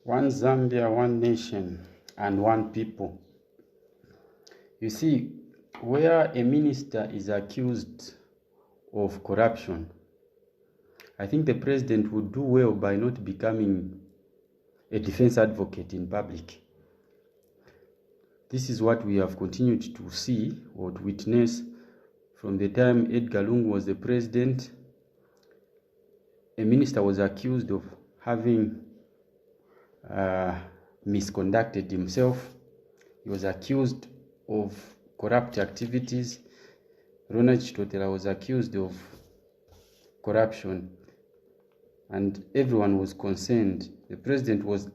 One Zambia, one nation, and one people. You see, where a minister is accused of corruption, I think the president would do well by not becoming a defense advocate in public. This is what we have continued to see or to witness from the time Edgar Lungu was the president. A minister was accused of having misconducted himself. He was accused of corrupt activities. Ronald Chitotela was accused of corruption, and everyone was concerned. The president was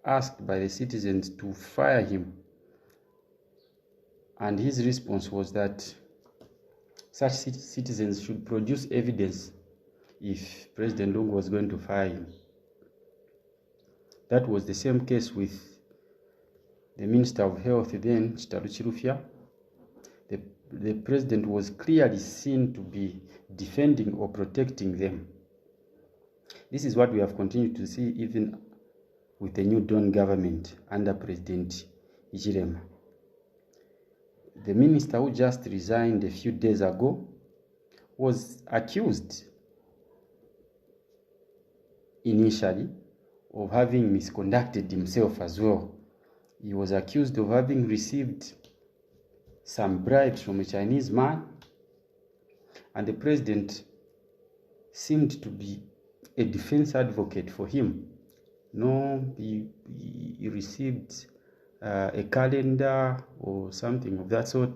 asked by the citizens to fire him, and his response was that such citizens should produce evidence if President Lungu was going to fire him. That was the same case with the Minister of Health then, Chitalu Chilufya. The president was clearly seen to be defending or protecting them. This is what we have continued to see even with the new Dawn government under President Hichilema. The minister who just resigned a few days ago was accused initially of having misconducted himself as well. He was accused of having received some bribes from a Chinese man, and the president seemed to be a defense advocate for him. No, he received a calendar or something of that sort.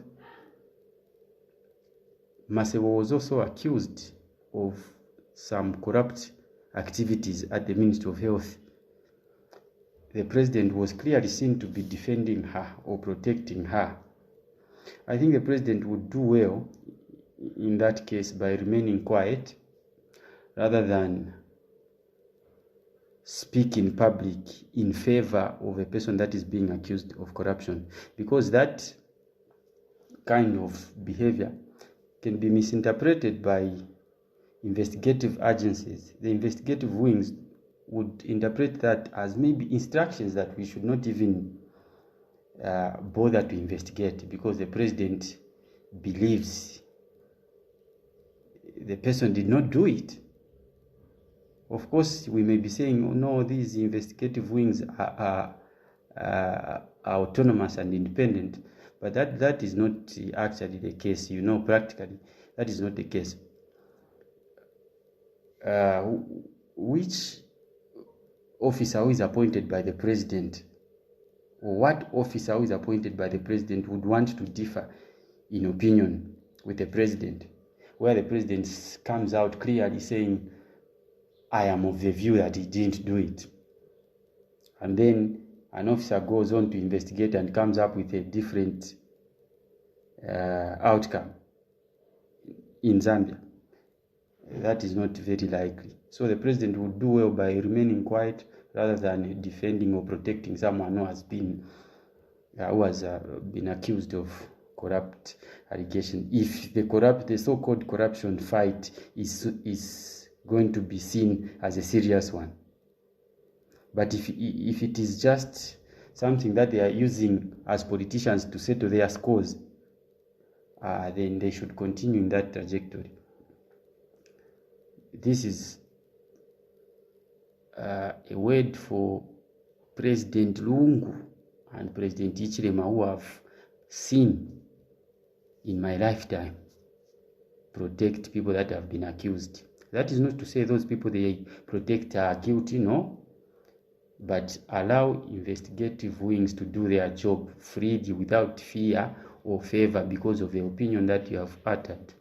Masebo was also accused of some corrupt activities at the Ministry of Health. The president was clearly seen to be defending her or protecting her. I think the president would do well in that case by remaining quiet rather than speak in public in favor of a person that is being accused of corruption, because that kind of behavior can be misinterpreted by investigative agencies. The investigative wings would interpret that as maybe instructions that we should not even bother to investigate, because the president believes the person did not do it. Of course, we may be saying, oh, no, these investigative wings are autonomous and independent, but that is not actually the case. Practically, that is not the case. Which officer who is appointed by the president, or what officer who is appointed by the president would want to differ in opinion with the president, where the president comes out clearly saying, I am of the view that he didn't do it, and then an officer goes on to investigate and comes up with a different outcome in Zambia? That is not very likely. So the president would do well by remaining quiet rather than defending or protecting someone who has been accused of corrupt allegation. If the so-called corruption fight is going to be seen as a serious one, but if it is just something that they are using as politicians to settle their scores, then they should continue in that trajectory. This is a word for President Lungu and President Hichilema, who have seen in my lifetime protect people that have been accused. That is not to say those people they protect are guilty, no, but allow investigative wings to do their job freely without fear or favor because of the opinion that you have uttered.